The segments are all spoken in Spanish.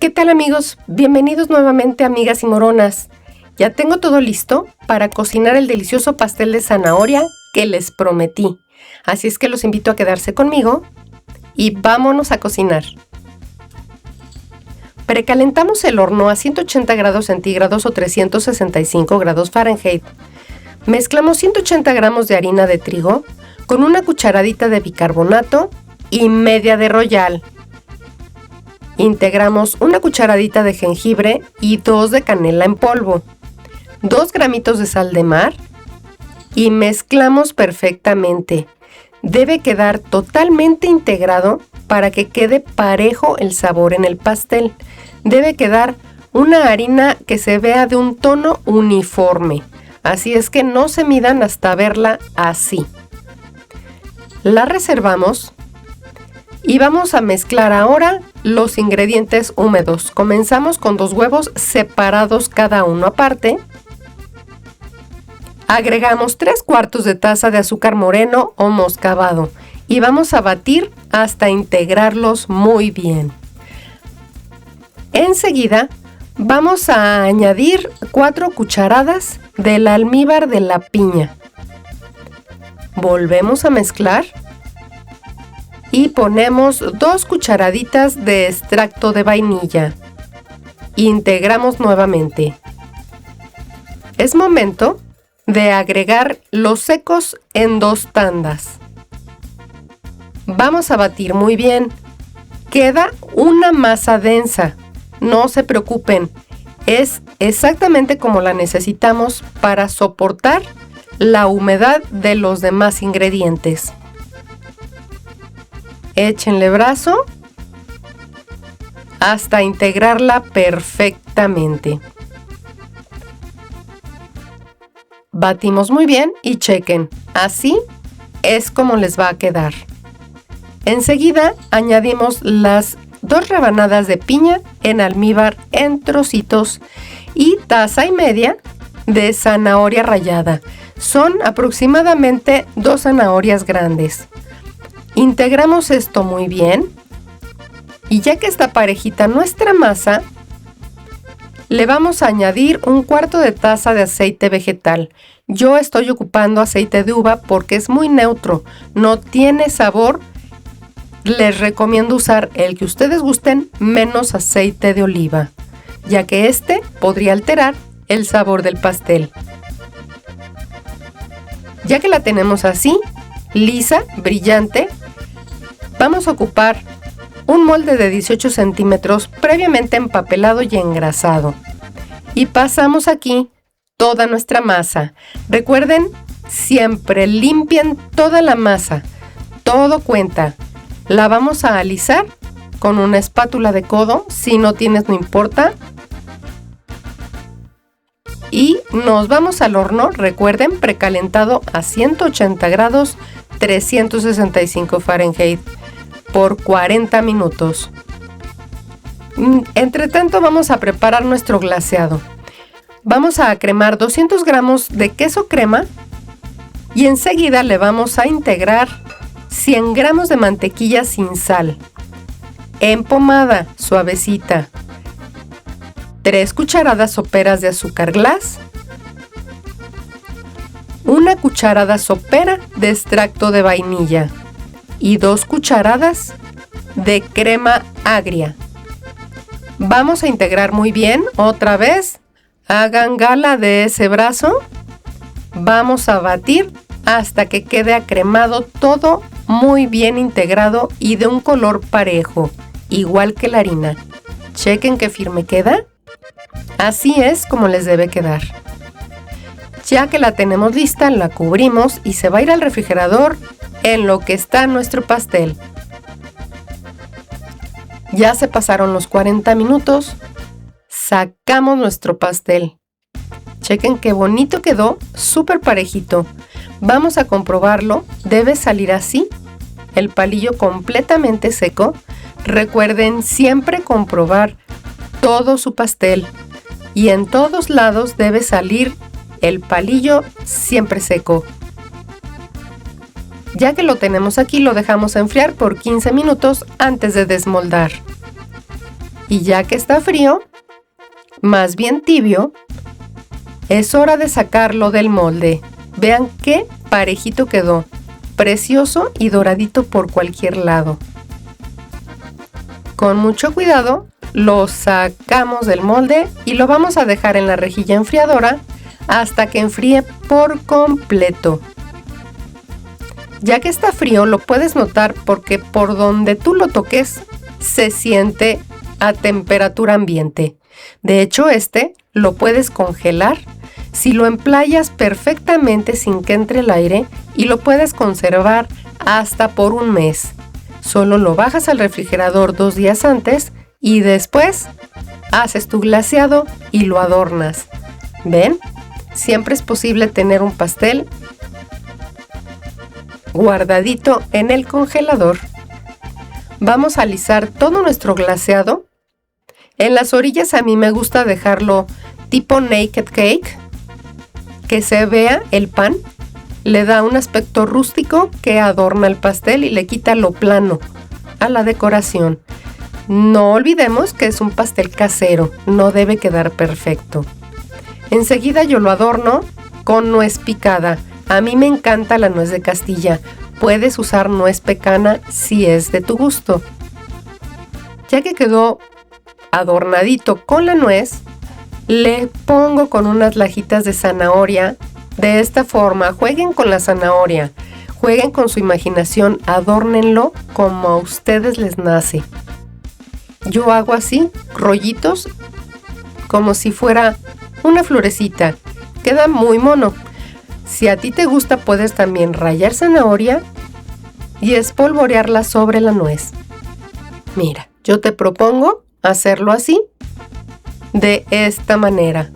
¿Qué tal, amigos? Bienvenidos nuevamente, amigas y moronas. Ya tengo todo listo para cocinar el delicioso pastel de zanahoria que les prometí. Así es que los invito a quedarse conmigo y vámonos a cocinar. Precalentamos el horno a 180 grados centígrados o 365 grados Fahrenheit. Mezclamos 180 gramos de harina de trigo con una cucharadita de bicarbonato y media de Royal. Integramos una cucharadita de jengibre y 2 de canela en polvo, 2 gramitos de sal de mar y mezclamos perfectamente. Debe quedar totalmente integrado para que quede parejo el sabor en el pastel. Debe quedar una harina que se vea de un tono uniforme, así es que no se midan hasta verla así. La reservamos y vamos a mezclar ahora los ingredientes húmedos. Comenzamos con 2 huevos separados cada uno aparte. Agregamos 3/4 de taza de azúcar moreno o moscabado y vamos a batir hasta integrarlos muy bien. Enseguida vamos a añadir 4 cucharadas del almíbar de la piña. Volvemos a mezclar y ponemos 2 cucharaditas de extracto de vainilla. Integramos nuevamente. Es momento de agregar los secos en 2 tandas. Vamos a batir muy bien. Queda una masa densa. No se preocupen, es exactamente como la necesitamos para soportar la humedad de los demás ingredientes. Échenle brazo hasta integrarla perfectamente. Batimos muy bien y chequen, así es como les va a quedar. Enseguida añadimos las 2 rebanadas de piña en almíbar en trocitos y taza y media de zanahoria rallada. Son aproximadamente 2 zanahorias grandes. Integramos esto muy bien y ya que está parejita nuestra masa, le vamos a añadir 1/4 de taza de aceite vegetal. Yo estoy ocupando aceite de uva porque es muy neutro, no tiene sabor. Les recomiendo usar el que ustedes gusten menos aceite de oliva, ya que este podría alterar el sabor del pastel. Ya que la tenemos así, lisa, brillante, vamos a ocupar un molde de 18 centímetros previamente empapelado y engrasado. Y pasamos aquí toda nuestra masa. Recuerden, siempre limpien toda la masa, todo cuenta. La vamos a alisar con una espátula de codo, si no tienes no importa. Y nos vamos al horno, recuerden, precalentado a 180 grados 365 Fahrenheit por 40 minutos. Entre tanto vamos a preparar nuestro glaseado. Vamos a cremar 200 gramos de queso crema y enseguida le vamos a integrar 100 gramos de mantequilla sin sal, empomada, suavecita, 3 cucharadas soperas de azúcar glass, 1 cucharada sopera de extracto de vainilla y 2 cucharadas de crema agria. Vamos a integrar muy bien, otra vez, hagan gala de ese brazo. Vamos a batir hasta que quede acremado todo muy bien integrado y de un color parejo, igual que la harina. Chequen qué firme queda. Así es como les debe quedar. Ya que la tenemos lista, la cubrimos y se va a ir al refrigerador en lo que está nuestro pastel. Ya se pasaron los 40 minutos. Sacamos nuestro pastel. Chequen qué bonito quedó, súper parejito. Vamos a comprobarlo, debe salir así, el palillo completamente seco. Recuerden siempre comprobar todo su pastel y en todos lados debe salir el palillo siempre seco. Ya que lo tenemos aquí, lo dejamos enfriar por 15 minutos antes de desmoldar. Y ya que está frío, más bien tibio, es hora de sacarlo del molde. Vean qué parejito quedó, precioso y doradito por cualquier lado. Con mucho cuidado, lo sacamos del molde y lo vamos a dejar en la rejilla enfriadora hasta que enfríe por completo. Ya que está frío, lo puedes notar porque por donde tú lo toques se siente a temperatura ambiente. De hecho, lo puedes congelar si lo emplayas perfectamente sin que entre el aire y lo puedes conservar hasta por un mes. Solo lo bajas al refrigerador 2 días antes y después haces tu glaseado y lo adornas. ¿Ven? Siempre es posible tener un pastel guardadito en el congelador. Vamos a alisar todo nuestro glaseado. En las orillas a mí me gusta dejarlo tipo naked cake, que se vea el pan. Le da un aspecto rústico que adorna el pastel y le quita lo plano a la decoración. No olvidemos que es un pastel casero, no debe quedar perfecto. Enseguida yo lo adorno con nuez picada. A mí me encanta la nuez de Castilla. Puedes usar nuez pecana si es de tu gusto. Ya que quedó adornadito con la nuez, le pongo con unas lajitas de zanahoria. De esta forma, jueguen con la zanahoria, jueguen con su imaginación, adórnenlo como a ustedes les nace. Yo hago así, rollitos, como si fuera una florecita. Queda muy mono. Si a ti te gusta, puedes también rallar zanahoria y espolvorearla sobre la nuez. Mira, yo te propongo hacerlo así, de esta manera.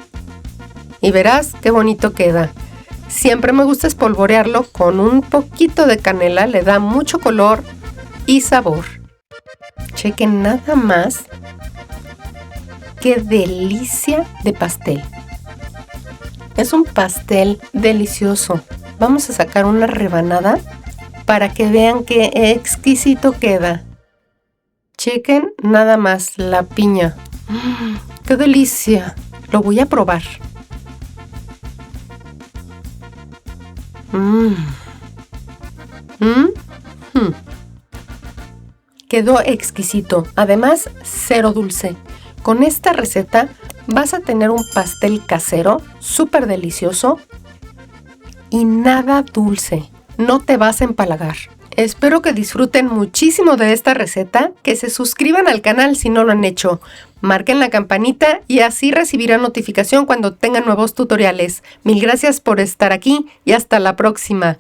Y verás qué bonito queda. Siempre me gusta espolvorearlo con un poquito de canela, le da mucho color y sabor. Chequen nada más qué delicia de pastel. Es un pastel delicioso. Vamos a sacar una rebanada para que vean qué exquisito queda. Chequen nada más la piña. ¡Qué delicia! Lo voy a probar. Quedó exquisito. Además, cero dulce. Con esta receta vas a tener un pastel casero súper delicioso y nada dulce. No te vas a empalagar. Espero que disfruten muchísimo de esta receta, que se suscriban al canal si no lo han hecho. Marquen la campanita y así recibirán notificación cuando tengan nuevos tutoriales. Mil gracias por estar aquí y hasta la próxima.